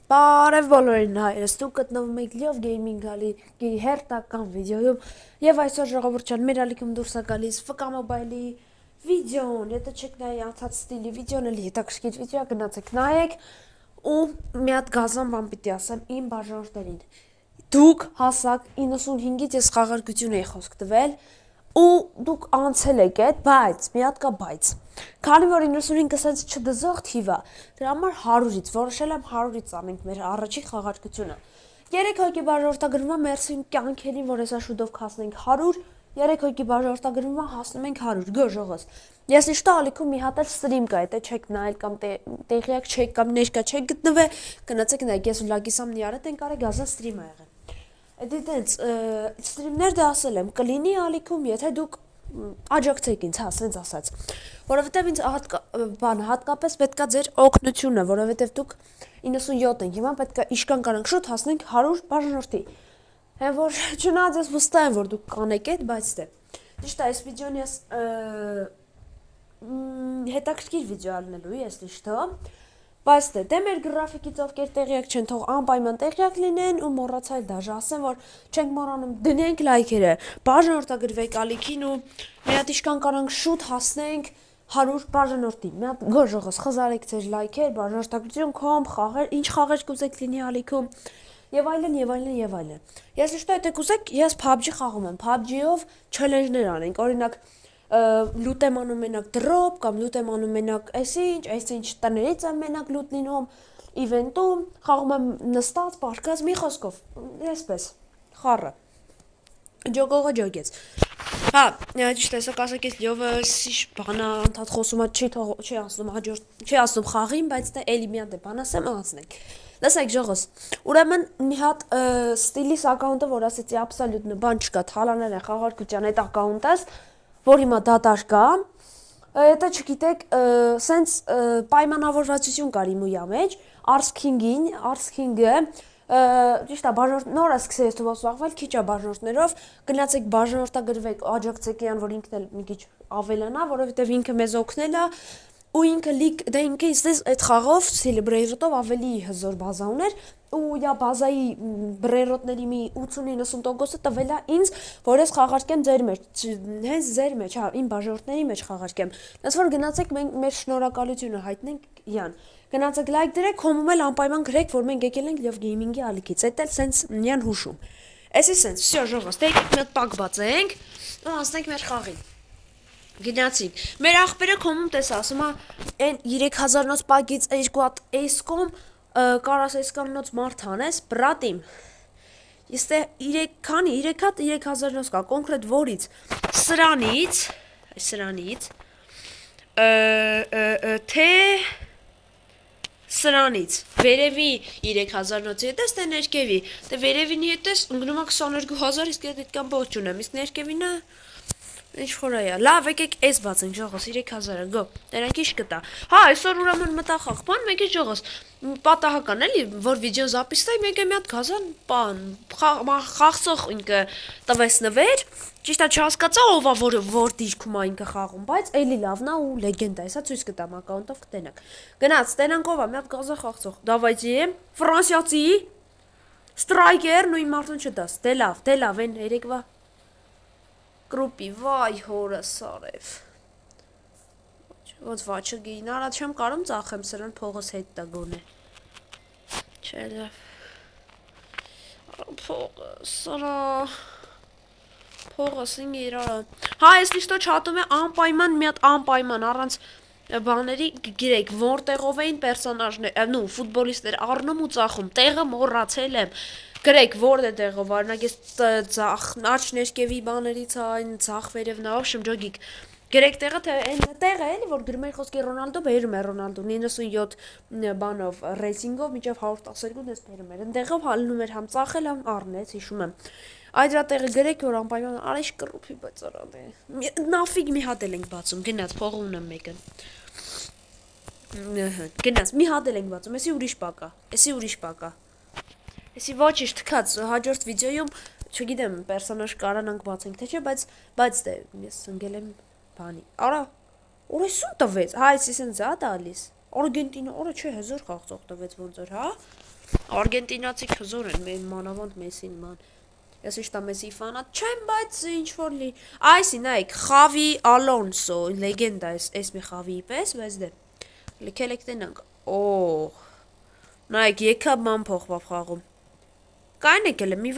Բարև բոլորին հայրս, դուք գտնվում եք Լիով գեյմինգալի հերթական վիդեոյում և այսօր ժողովուրդ ջան մեր ալիքում դուրս է գալիս FK Mobile-ի վիդեոն, եթե չեք նայի անցած ստիլի վիդեոն էլի հետաքրքիր վիդեո է, գնացեք նայեք ու մի հատ գազան բան պիտի ասեմ իմ բաժանորդներին, դուք հասակ 95-ից ես խաղարկություն էի խոսք տվել ու դուք անցել եք այդ, բայց, մի հատ կա բայց, քանի որ 95-ը սենց չդզող թիվ է, դրա համար 100-ից, որոշել եմ 100-ից անենք մեր առաջին խաղարկությունը։ 3 հոգի բաժանորդագրվում է, մերսի կյանքերին, որ հեսա շուտով հասնենք 100, 3 հոգի բաժանորդագրվում է, հասնում ենք 100, գո ժողոս։ Ես իշտո ալիքում մի հատ էլ ստրիմ կա, եթե չեք նայել կամ տեղյակ չեք կամ ներկա չեք գտնվել, գնացեք նայեք, ես ու Լագիսամն իրարդ ենք արել, գազան ստրիմ ա եղել։ Էդի տենց ստրիմներ դա ասել եմ, կլինի ալիքում, եթե դուք աջակցեք ինձ, հա, սենց ասած, որովհետև ինձ հատկապես պետքա ձեր օգնությունը, որովհետև դուք 97 ենք, հիմա պետքա իշքան կանանք շուտ հասնենք 100 բաժանորդի, հեն որ չնայած ես վստահ եմ, որ դուք կանեք էդ, բայց դե, ճիշտ է, այս վիդեոն ես հետաքրքիր վիդեո ալնելու ես ճիշտը, բայց դե մեր գրաֆիկից ովքեր տեղյակ չեն, թող անպայման տեղյակ լինեն ու մոռացալ դաժե ասեմ, որ չենք մոռանում, դնենք լայքերը, բաժանորդագրվեք ալիքին ու մի հատ իշքան կանանք շուտ հասնենք 100 բաժանորդի, մի հատ գոժողս խզարեք ձեր լայքեր, բաժանորդագրություն, կոմբ, խաղեր, ինչ խաղեր կուզեք լինի ալիքում եւ այլն եւ այլն եւ այլն։ Ես ճիշտ է, եթե կուզեք, ես PUBG խաղում եմ, PUBG-ով չելենջներ անենք, օրինակ լուտ եմ անում մենակ դրոպ կամ լուտ եմ անում մենակ այսինչ տներից եմ մենակ լուտ լինում, իվենտում, խաղում եմ նստած, պարկած, մի խոսքով, այսպես, խառը, ջոգողը ջոգեց, հա, ճիշտ է, սա կասակեց լյովը սիշ բանա անդատ խոսում է, չի ասում խաղին, բայց դա էլի մի հատ է բան ասեմ, անցնենք, լսեք ժողոս, ուրեմն մի հատ ստիլիս ակաունտը, որ ասեցի աբսոլյուտն բան չկա, թալաներ են խաղարկության այդ ակաունտս, որ հիմա դատար կա, եթե չգիտեք, սենց պայմանավորվածություն կար իմ ույա մեջ, Arts-King-ը, ճիշտ է, նոր է սկսել ես թվով սվաղվել, քիչ է բաժանորդներով, գնացեք բաժանորդագրվեք, աջակցեք յան, որ ինքն էլ մի քիչ ավելանա, որովհետև ինքը մեզ օգնել է, ու ինքը դե ինքը իստես այդ խաղով, սիլիբրեյրոտով ավելի հզոր բազա ուներ, ու յա բազայի բրեյրոտների մի 80-90%-ը տվել է ինձ, որ ես խաղարկեմ ձեր մեջ, հենց ձեր մեջ, հա, իմ բաժանորդների մեջ խաղարկեմ, դες որ գնացեք մենք մեր շնորհակալությունը հայտնենք յան, գնացեք լայք դրեք, կոմում էլ անպայման գրեք, որ մենք եկել ենք Լիով գեյմինգի ալիքից, էդ էլ սենց նյան հուշում, էսի սենց, վсё, ժողոս, դե եկեք մի հատ պակ բացենք, ու անցնենք մեր խաղին, գնացինք, մեր աղբերը կոմում տես ասում է, են 3000-նոց պակից 2 հատ էսկոմ, կարաս էսկամնոց մարդ հանես, բրատիմ, իստե 3 հատ 3000-նոց կա, կոնկրետ որից, սրանից, թե սրանից, վերևի 3000-նոցի հետես, թե ներկևի, թե վերևինի հետես, ընգնում է 22,000, իսկ հետ կան բոտ չունեմ, իսկ ներկևինը, ինչ խորա է, լավ եկեք էս բացենք ժողոս, 3000-ը, գո, տերանք իշ կտա, հա, այսօր ուրամն մտա խաղպան, մեկ է ժողոս, պատահական էլի, որ վիդեո զապիստայի, մեկ է մի հատ գազան, խաղցող ինքը տվես նվեր, ճիշտ է չհասկացա ով է, որ դիրքում է ինքը խաղում, բայց էլի լավն է ու լեգենդ է, հեսա ցույց կտամ ակաունտով կտենակ, գնաց, տենանք ով է, մի հատ գազա խաղցող, դավայցի եմ, ֆրանսիացի, ստրայկեր, նույն մարդուն չտաս, դե լավ, են երեկվա Կրուպի, վայ հորս արև, ոնց վաչը գին, արա չեմ կարում ծախեմ սրան փողս հետ տա գոն է, չէ լավ, փողս, արա, փողս ինգ իրարա, հա ես լիշտո չատում է անպայման, մի հատ անպայման, առանց բաների գիրեք, որտեղով էին պերսոնաժներ, ֆուտբոլիստներ առնում ու ծախում, տեղը մոռացել եմ, գրեք որդ է տեղով, արնակ ես աչ ներկևի բաներից այն ծախ վերևն ավ շմջոգիկ, գրեք տեղը, տեղը էլի, որ գրում էր խոսքի Ռոնալդո, բերում է Ռոնալդո, 97 բանով, ռեյսինգով, միջև 112 դես բերում էր, ընդեղով հալնում էր համ ծախել, համ առնեց, հիշում եմ, այդ რა տեղը գրեք, որ անպայման արեշ կրուպի բացարան է, նավիկ մի հատ էլ ենք բացում, գնաց, փողը ունեմ մեկն, գնաց, մի հատ էլ ենք բացում, էսի ուրիշ պակա, Էսի ոչիշ թքած հաջորդ վիդեոյում, չգիտեմ, պերսոնաժ կարանանք բացենք, թե չէ, բայց դե, ես ընգել եմ բանի, արա, որ էսում տվեց, հա, էսի սենց է տալիս, Արգենտինա, արա չէ, հզոր խաղցող տվեց ոնց որ, հա, Արգենտինացի հզոր են, մանավանդ Մեսին, ման։ Ես իշտա Մեսի ֆանատ չեմ, բայց ինչ որ լի։ Այսի նայեք, Խավի Ալոնսո, լեգենդա էս մի Խավիի պես, բայց դե։ Լքելեք տենանք։ Օ։ Նայեք, եկա ման փոխվավ խաղում։ Կայն եկել է մի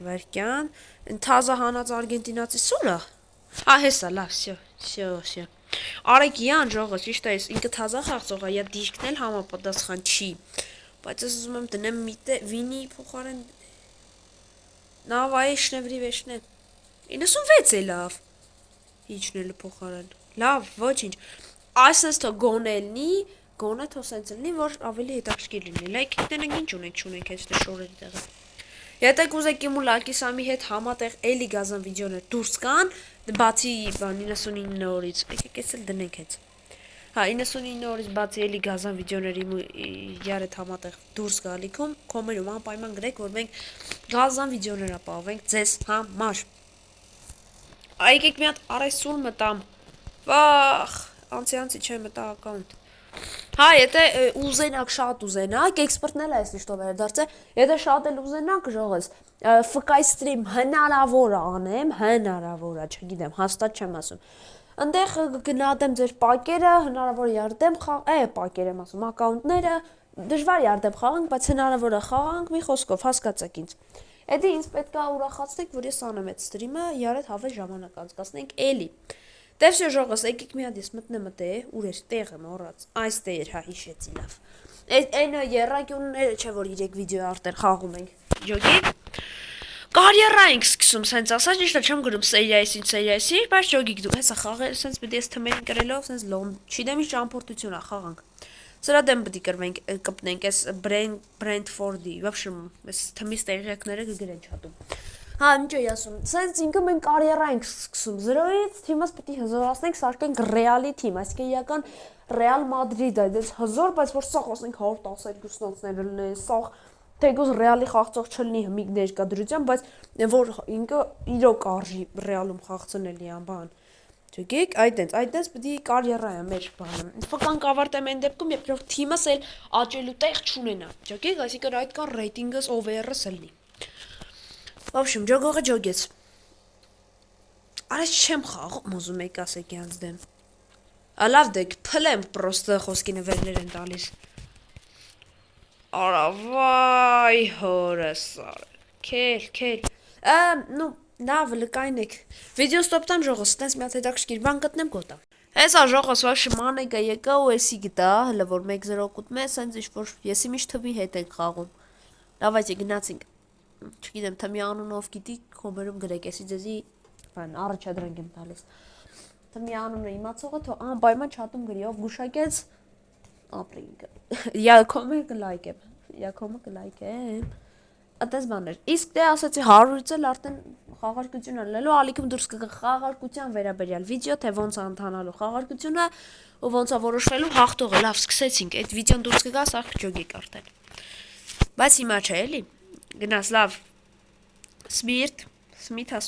վարքյան։ Թազա հանած արգենտինացի սուլա։ Հեսա, լավ, всё։ Արեգյան ժողոց, ճիշտ է, ինքը թազա խաղցող է, յա դիրքն էլ համապատասխան չի։ Բայց ես ուզում եմ դնեմ միտե վինի փոխարեն նավայեշն է վրիվեշն է 96 է լավ իջնելը փոխարեն լավ ոչինչ այսպես թող գոնելնի գոնը թող սենց լինի որ ավելի հետաքրքիր լինի լայք դենենք ինչ ունենք այս շորերի տեղը եթե կուզեք իմ ու Լակիսամի հետ համատեղ էլի գազան վիդեոներ դուրս կան բացի 99 օրից եկեք էս էլ դնենք հետ Հա 99 օրից բացի էլի գազան վիդեոների իրար հետ համատեղ դուրս գալիքում կոմերում անպայման գրեք որ մենք գազան վիդեոներ ապահովենք ձեզ համար Եկեք մի հատ առեսուն մտամ վախ անցի չեմ մտա ակաունտ Հա եթե ուզենակ շատ ուզենակ էքսպերտն էլ է այսի շտով վերադարձե եթե շատ էլ ուզենակ ժողոց FK stream հնարավոր է անեմ հնարավոր է չգիտեմ հաստատ չեմ ասում Այնտեղ գնահատեմ ձեր պակերը, հնարավոր է ярդեմ պակեր եմ ասում, ակաունտները, դժվար ярդեմ խաղանք, բայց հնարավոր է խաղանք, մի խոսքով հասկացեք ինձ։ Էդի ինձ պետք է ուրախացնեք, որ ես անում այդ ստրիմը, յարդ հավես ժամանակ անցկացնենք էլի։ Դե всё ժողոս, եկեք մի հատ ես մտնեմ ուր էր տեղը մոռաց։ Այստեղ էր, հա հիշեցի լավ։ Այն երրակյունները չէ որ 3 վիդեո արդեն խաղում ենք։ Ջոգի։ Կարիերա ենք սկսում, սենց ասած, ճիշտ է չեմ գրում սերիայսի, բայց ջոգիկ դու, հեսա խաղեր, սենց պետք է ես թմերին կրելով, սենց լոմ, չիդեմ ինչ ճամփորդություն է խաղանք։ Սրա դեմ պետք է կպնենք, այս Brentford-ի, վաբշեմ, այս թմիս տեղյակները կգրեն չատում։ Հա, ինչ էի ասում, սենց ինքը մենք կարիերա ենք սկսում, 0-ից թիմս պետք է հզորացնենք, սարքենք Ռեալի թիմ, այսինքն իրական Ռեալ Մադրիդ է, դες հզոր, բայց որ սաղ ասենք 112 ստանցները լինեն, սաղ Թեկուզ Ռեալի խաղացող չլինի հմիկ ներկայդրությամբ, բայց որ ինքը իրոք արժի Ռեալում խաղացնելի անբան։ Չգիտեք, այդտենց պետք է կարիերա է մեր բանը։ Ֆկան կավարտեմ այն դեպքում, երբ որ թիմս էլ աճելու տեղ չունենա։ Չգիտեք, այսինքն այդքան ռեյտինգս over-ս լինի։ Ոբշեմ, ջոգողը ջոգեց։ Արես չեմ խաղում, ուզում եք ասեք յանց դեմ։ Լավ դեք, փլեմ պրոստը խոսքի նվերներ են տալիս։ Արա վայ հորս քել նու լավ լկայնեք վիդեո ստոպ տամ ժողոս տենց մի հատ հետաքրքիր բան գտնեմ գոտա Հեսա ժողոս վաշ մանեկա եկա ու էսի գտա հələ որ 1-0 կուտմե սենց ինչ որ եսի միշտ թվի հետ ենք խաղում լավ այցի գնացինք չգիտեմ թմի անունով գիտի կոմերում գրեք էսի ձեզի բան առաջադրանք եմ տալիս թմի անունը իմացողը թող անպայման չաթում գրի ով գուշակեց ապրինգ Я կոմենտ կլայքեմ Այդպես բաներ իսկ դե ասացի 100-ից էլ արդեն խաղարկություն անելու ալիքում դուրս կգա խաղարկության վերաբերյալ վիդեո թե ոնց է ընթանալու խաղարկությունը ու ոնց է որոշվելու հաղթողը լավ սկսեցինք այդ վիդեոն դուրս կգա սա ջոգիկ արդեն բայց հիմա չէ էլի գնաս լավ Սմիթա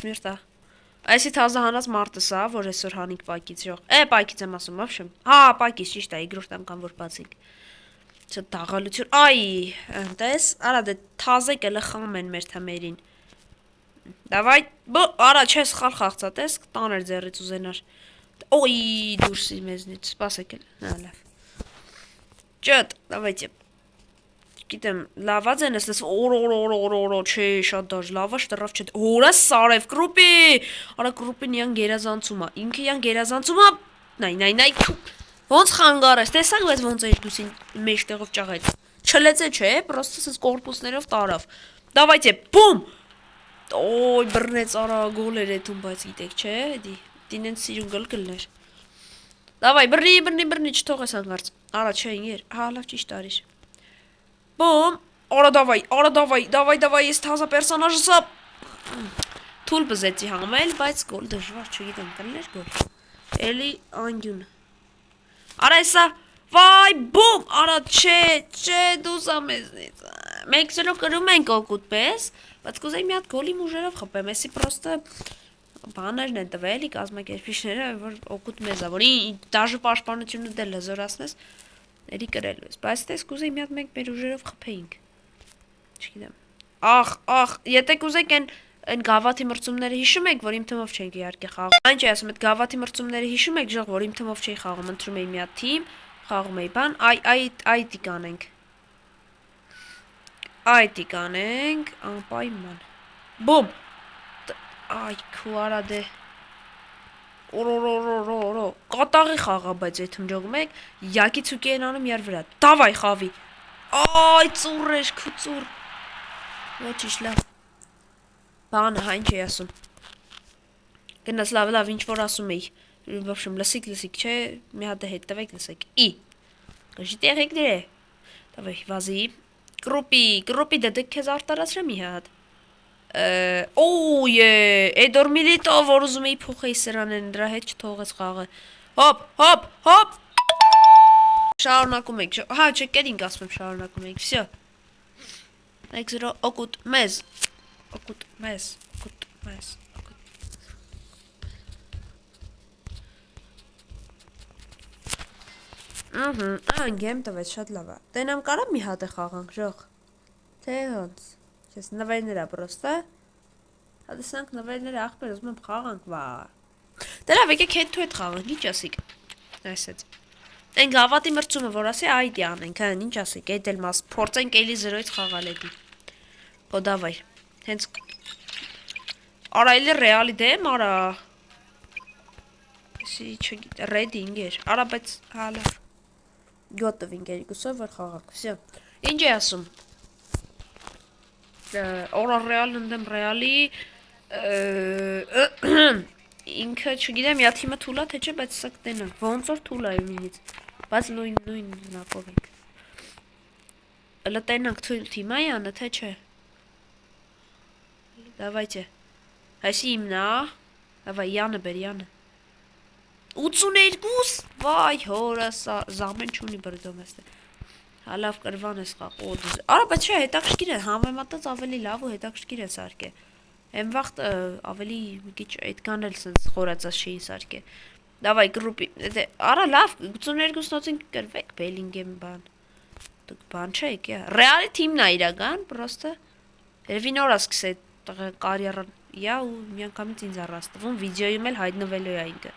Այսի թազա հանած մարտս է, որ այսօր հանիկ պակից ժող։ Պակից եմ ասում, ապշեմ։ Հա, պակից, ճիշտ է, իգրորդ անգամ որ բացինք։ Չէ տաղալություն։ Այ, ընտես, արա դե թազեք էլը խամ են մեր թմերին։ Դավայ, արա չէ սխալ խաղցա, տես, տաներ ձեռից ուզենար։ Օй, դուրսի մեզնից, սպասեք էլ, հա, լավ։ Ճոտ, դավայ, Գիտեմ, լաված են ես օր չէ, շատ դաժ, լավաշ տրավ չէ, հորա սարև, կրուպի, արա կրուպին յան գերազանցում է, ինքը յան գերազանցում է, նայ, ոնց խանգար ես, տեսակ, բայց ոնց էիշ դուսին մեջ տեղով ճաղեց, չլեցե չէ, պրոստը սս կորպուսներով տարավ, դավայց է, բում, օй, բրնեց արա գոլ էր էթում, բայց գիտեք չէ, դինեն սիրուն գլ գլներ, դավայ, բրնի, չթող ես հանգարց, արա չէ, ինգեր, հա, լավ ճիշտ արիշ Բոմ, արա դավայ, ես թազա պերսոնաժը սա թուլ բզեցի համել, բայց գոլ դժվար չգիտեմ, կլներ գոլ, էլի անգյուն, արա եսա, վայ, բոմ, արա չէ, դուսա մեզնից, մենք սրով կրում ենք օգուտ պես, բայց կուզեի մի հատ գոլի մուժերով խպեմ, եսի պրոստը բաներն են տվելի, կազմակերպիչները, որ օգուտ մեզ է, որ դաժը պաշպանությունը դել հզորացնես, Էլի կրելու ես, բայց տես կուզեի մի հատ մենք մեր ուժերով խփեինք։ Չգիտեմ։ Ախ, եթե կուզեք այն գավաթի մրցումները հիշում եք, որ իմ թիմով չենք իհարկե խաղում։ Այն չի ասում, այդ գավաթի մրցումները հիշում եք, ժող, որ իմ թիմով չէի խաղում, ընտրում էի մի հատ թիմ, խաղում էի բան, այդի կանենք։ Այդի կանենք, անպայման։ Բոմ։ Այ քու արա դե։ Օրորորորորո։ Կատաղի խաղա, բայց այդ հնջողում եք, յակի ցուկի են անում յար վրա։ Դավայ խավի։ Այ ծուռ էր, քու ծուռ։ Ոչիշ լավ։ Բանը հայն չի ասում։ Գնաց լավ, ինչ որ ասում էի։ В общем, լսիկ, չէ, մի հատ հետ տվեք լսեք։ Գժի տեղեք դե։ Давай, վազի։ Կրոպի դե դեք քեզ արտարացրեմ մի հատ։ Օյ, Էդոր Միլիտո, որ ուզում էի փոխեի սրանեն, դրա հետ չթողեց խաղը։ Հոպ։ Շարունակում եք, հա, չկերինք ասում եմ շարունակում եք, վсё։ 1-0 օգուտ մեզ։ Այն գեմ տվեց շատ լավ է։ Տենամ կարա մի հատ է խաղանք, ժող։ Թե ոնց։ Չես նվերները պրոստը։ Հադեսանք նվերները ախպեր, ուզում եմ խաղանք, վա։ Դե լավ, եկեք հետ խաղանք, ինչ ասիք։ Այսեց։ Այն գավաթի մրցումը, որ ասի այդի անենք, հա, ինչ ասիք, այդ էլ մաս փորձենք էլի 0-ից խաղալ էդի։ Հո դավայ։ Հենց արա էլի ռեալի դեմ, արա։ Էսի չգիտե, ռեդի ինգեր։ Արա, բայց հալա։ Գոտով ինգեր, գուսով որ խաղանք, վсё։ Ինչ է ասում։ Օրա ռեալն ընդեմ ռեալի ինքը չգիտեմ յա թիմը թուլա թե չէ, բայց սա կտենանք, ոնց որ թուլա է մինից, բայց նույն հնակով ենք։ Ըլը տենանք թույլ թիմա յանը, թե չէ։ Դավայցե, հայսի իմնա, դավայ յանը բեր յանը։ 82, վայ հորը զամեն չունի բրդոմ էստե։ Հալավ կրվան ես խաղ, արա, բայց չէ, հետաքրքիր է, համեմատած ավելի լավ ու հետաքրքիր է սարքե։ Եմ վաղտ ավելի մի քիչ այդքան էլ սենց խորացած չի սարքե։ Դավայ գրուպի, արա լավ, 82-նոցին կրվեք, Բելինգեմ բան։ Դուք բան չեք, ռեալի թիմն է իրական, պրոստը։ Երևի նոր ասկս է կարիերան, յա ու միանգամից ինձ առաստվում, վիդեոյում էլ հայտնվելու է ինքը։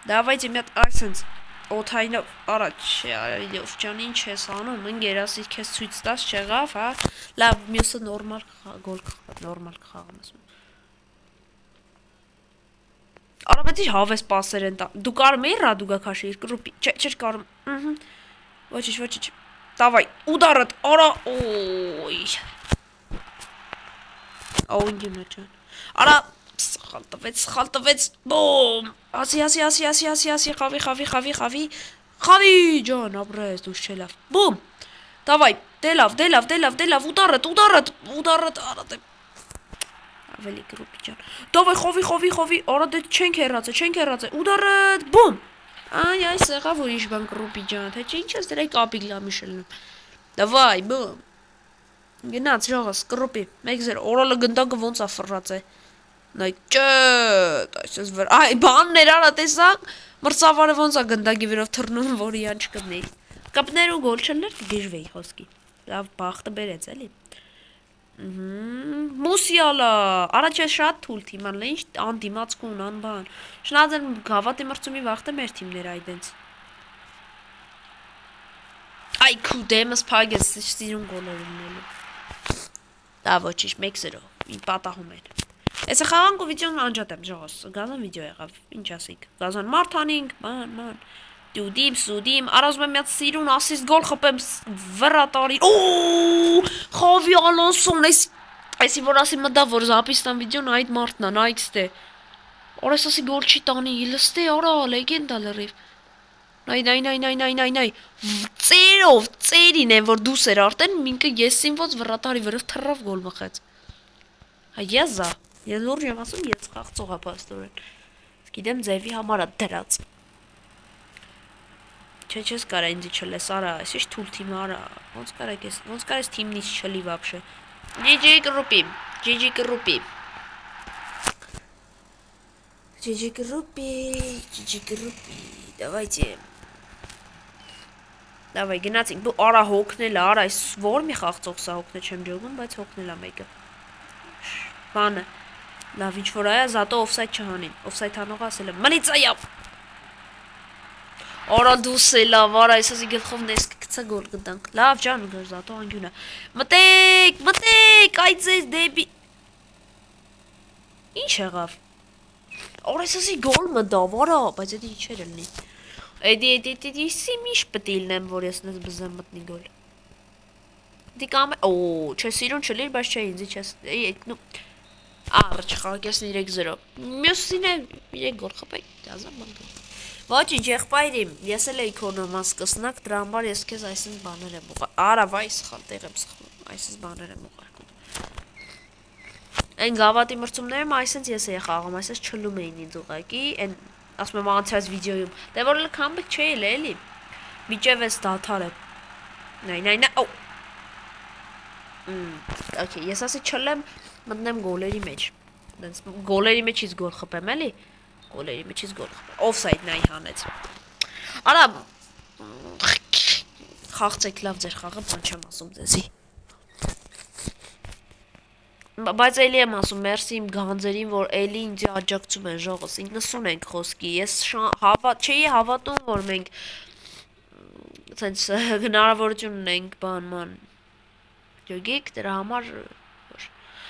Դավայցի մի հատ այսենց օթայնով, արա չէ, արիլիով ճան ինչ ես անում, ընգեր ասի քեզ ցույց տաս չեղավ, հա, լավ, մյուսը նորմալ գոլ կխաղում ասում։ Արա, բայց իր հավես պասեր են տա, դու կարում էի ռադուգա քաշիր, կրուպի, չէր կարում, ոչիչ, դավայ, ուդարըտ, արա, օյ, ինգիմնա ճան, արա, սխալ տվեց, բոմ, ասի, խավի, ջան, ապրես, դուս չէ լավ, բոմ, դավայ, դե լավ, ուդարըտ, արա, դե, ավելի գրուպի ջան, դավայ, խովի, արա, դե չենք հեռացե, ուդարըտ, բոմ, այս եղավ որ ինչ բան գրուպի ջան, թե չէ ինչ ես դրայ կապիկ լամիշելնում, դավայ, բոմ, գնաց, ժողս, գրուպի, 1-0, օրալը գնդակը ոնց ա ֆռած է, նայ ճետ, այսպես վր, այ բաններ արա տեսակ, մրցավարը ոնց ա գնդակի վրով թռնում, որ յան չկպնեի, կպներ ու գոլ չլներ կգիժվեի խոսքի, լավ բախտը բերեց էլի, Մուսիալա, արա չէ շատ թուլ թիման, լե ինչ անդիմացկուն, անբան, շնաձեն գավատի մրցումի վաղտը մեր թիմներ այդենց, այ քու դեմս պագես սիրուն գոլեր ունելու, դա ոչիշ 1-0, իմ պատահում են, Ես խաղանք ու վիդեոն անջատեմ, ժողոս, գազան վիդեո եղավ, ինչ ասիք, գազան մարդանինք, ման, դուդիմ, արազում եմ միած սիրուն ասիստ գոլ խպեմ վրատարի, խավի Ալոնսոն, այսի որ ասի մդա, որ զապիստան վիդեոն այդ մարդն է, նայքստ է, օրես ասի գոլ չի տանի, լստե, արա, լեգենդ է լրիվ, նայ, ծերին են, որ դուս էր արտեն, մինքը եսին ոնց վրատարի վրով թռավ գոլ մխեց, հա եզա, Ես լուրջ եմ ասում, ես խաղցող ապաստորեն, գիտեմ ձևի համար դրած, չես կարա ինձի չլես, արա, ես ինչ թուլ թիմ արա, ոնց կարես թիմնից չլի վապշը, GG կրուպի, давайте, Դավայ գնացինք, դու արա հոգնել, արա, այս որ մի խաղծող սա հոգնել չեմ ջողում, բայց հոգնել է մեկը։ Բանը։ Լավ, ինչ որ այա, զատո օֆսայդ չհանին։ Օֆսայդ հանողը ասել եմ, մնից այա։ Արա դուս է լավ, արա, այսասի գլխով նես կգցա գոլ կտանք։ Լավ ջան, գոր զատո անգյունը։ Մտեք, այ ձեզ դեպի։ Ինչ եղավ։ Արա, այսասի գոլ մտավ, արա, բայց դա ինչ էր լինի։ Էդի սիմիշ պետք է լինեմ, որ ես նես բզեմ մտնի գոլ։ Դի կամ օ, չէ սիրուն չլիր, բայց չէ ինձ չես։ Նու Առաջ խաղակեսն 3-0։ Մյուսին է 3 գոլ խփեք, դազա բան։ Ոչինչ եղբայրիմ, ես էլ էի քո նման սկսնակ, դրա համար ես քեզ այսինչ բաներ եմ ուղարկում։ Արա, վայ, սխալ տեղ եմ սխալում, այսինչ բաներ եմ ուղարկում։ Այն գավաթի մրցումներում այսինչ ես էի խաղում, այսինչ չլում էին ինձ ուղակի, այն ասում եմ անցած վիդեոյում։ Դե որ էլ քամբեք չէ էլի։ Միջև էս դաթար է։ Նայ, օ։ Okay, ես ասի չլեմ, մտնեմ գոլերի մեջ։ Դենց գոլերի մեջից գոլ խփեմ, էլի։ Գոլերի մեջից գոլ խփեմ։ Օֆսայդ նայ հանեց։ Արա խաղցեք լավ ձեր խաղը, բան չեմ ասում ձեզի։ Բայց էլի եմ ասում, մերսի իմ գանձերին, որ էլի ինձ աջակցում են ժողովս, 90 ենք խոսքի, ես չէի հավատում, որ մենք ցենց հնարավորություն ունենք բանման։ Յոգիկ դրա համար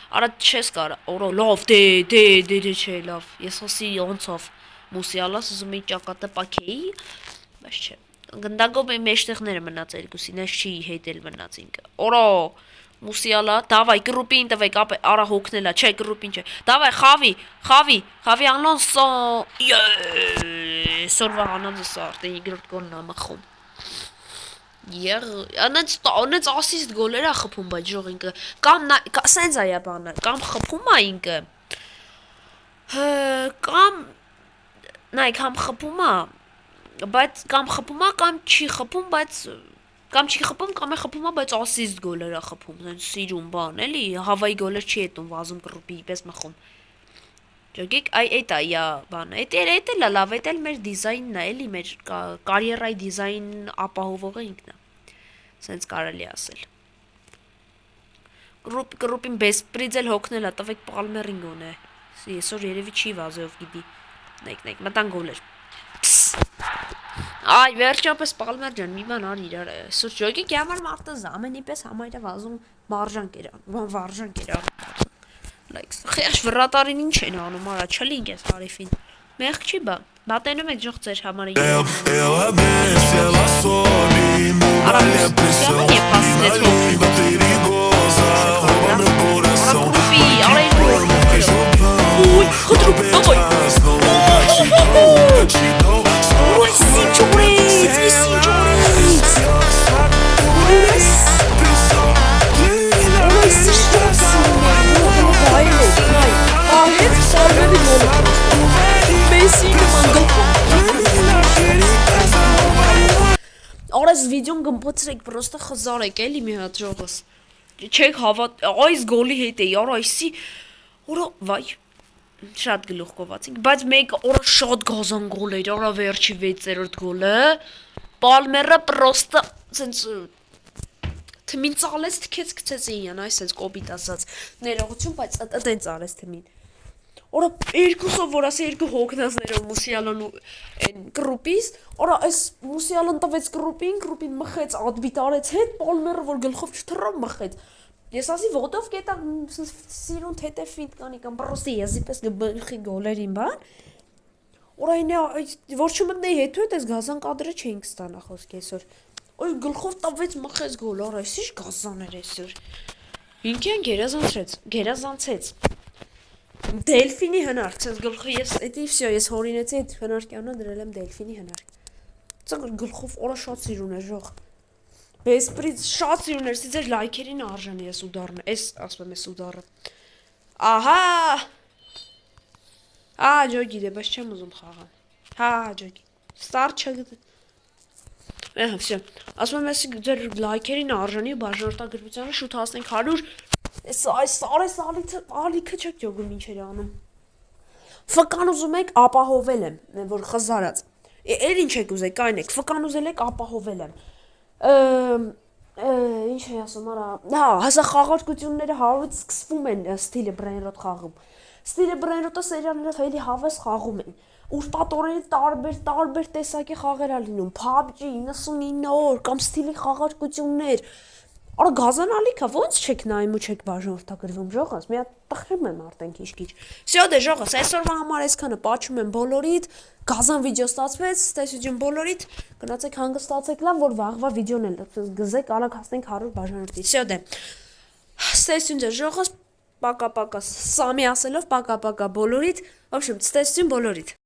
Արա չես կարա, օրո լավ, դե չէ լավ, ես ասի ոնցով մուսիալաս ուզում էի ճակատը պակեի, բայց չէ, գնդագով մեջտեղները մնաց երկուսին, ես չի հետել մնաց ինքը, օրո, մուսիալա, դավայ, կրուպին տվեք, արա հոգնելա, չէ, կրուպին չէ, դավայ, խավի Անոնսո, սորվա հանանձը սարդ է, իգրոտ գոնն ամախում, անենց ասիստ գոլեր է խփում, բայց ժող ինքը, կամ սենց այա բանը, կամ խփում է ինքը, կամ, նայ, կամ խփում է, բայց կամ խփում է, կամ չի խփում, բայց, կամ չի խփում, կամ է խփում է, բայց ասիստ գոլեր է խփում, սենց սիրում բան, էլի, հավայի գոլեր չի հետում վազում կրուպի, պես մխում, ջոգիկ, այդ այա բան, այդ էլ լավ, այդ էլ մեր դիզայնն է, էլի, մեր կարիերայի դիզայն ապահովողը ինքն է, սենց կարելի ասել, կրուպին բեսպրիձ էլ հոգնել է, տվեք պալմերին գոն է, եսոր երևի չի վազով գիդի, նայք, մտան գոլեր, այ վերջապես պալմեր ջան, մի բան ար իրար, սուր ջոգիկ համար մարդը զամենի պես համայրը վազում վարժան կերան, խեղջ վրատարին ինչ են անում, արա, չլինք ես հարիվին, մեղք չի բա, բատենում եք ժող ձեր համար Արա, սյաման է պասնեց Կրուպի, Ուй, խտրուպ, դավայ Ուй, սինչ Արես վիդյոն գմպոցրեք, պրոստը խզարեք, էլի մի հատ ժողս Չեք հավատ, այս գոլի հետ էի, արա այսի Որա, վայ, շատ գլուխ կովացինք, բայց մեկ որա շատ գազան գոլ էր, արա վերջի 6-րդ գոլը Պալմերը պրոստը, սենց Թմին ծալեց, թքեց կցեց էիան, այս սենց կոպիտ ասած Ներողություն, բայց ըտեն ծալեց թմին Որա երկուսով, որ ասի երկու հոգնազներով մուսիալան ու կրուպիս Որա այս մուսիալան տվեց կրուպին մխեց, ադբիտ արեց հետ, պալմերը, որ գլխով չթրավ մխեց Ես ասի ոտով կետա սիրուն թետե ֆիտ կանի կամ պրոստի եզի պես գբխի գոլերին բան Որա ինե, որ չմտնեի հետու հետ ես գազան կադրը չեինք ստանա խոսք այսօր Ոյ գլխով տվեց մխեց գոլ, արա ես ինչ գազան էր այսօր Ինքյան գերազանցեց Դելֆինի հնարք, ցենց գլխը ես, էդի վсё, ես հորինեցի այդ հնարքյանը դրել եմ դելֆինի հնարք Ցենց գլխով օրա շատ սիրուն է ժող Բեսպրից շատ սիրուն էր, ձեր լայքերին արժան ես ուդարն, ես ասում եմ ես ուդարը Ահա ջոգի դե, բայց չեմ ուզում խաղան ջոգի, ստար չգտ վсё, ասում եմ ես ձեր լայքերին արժանի բաժանորդագրությանը շուտ հասնենք 100 Այս ալիքը չեք ջոգում ինչ էր անում Ֆկան ուզում եք ապահովել եմ, որ խզարած Էլ ինչ եք ուզեք, այն եք, ֆկան ուզել եք ապահովել եմ Ինչ է ասում, հա, հեսա խաղարկությունները 100-ից սկսվում են Steel Brainrot խաղում։ Steel Brainrot-ը սերիալներով էլի հավես խաղում են։ Ուրպատորեն տարբեր տեսակի խաղեր ա լինում, PUBG 99 օր կամ Steel-ի խաղարկություններ։ Արա գազանալիք է, ո՞նց չեք նայում ու չեք բաժանորդագրվում, ժողս, մի հատ տխրում եմ արդեն քիչ-քիչ։ Всё դե ժողս, այսօրվա համար այսքանը պատճում եմ բոլորիդ, գազան վիդեո ստացվեց, տեսություն բոլորիդ, գնացեք հանգստացեք լավ, որ վաղվա վիդեոն էլ գզեք, արագ հասնենք 100 բաժանորդի։ Всё դե։ Տեսություն ձեր ժողս, պակա-պակա, Սամի ասելով պակա-պակա բոլորիդ, в общем, տեսություն բոլորիդ։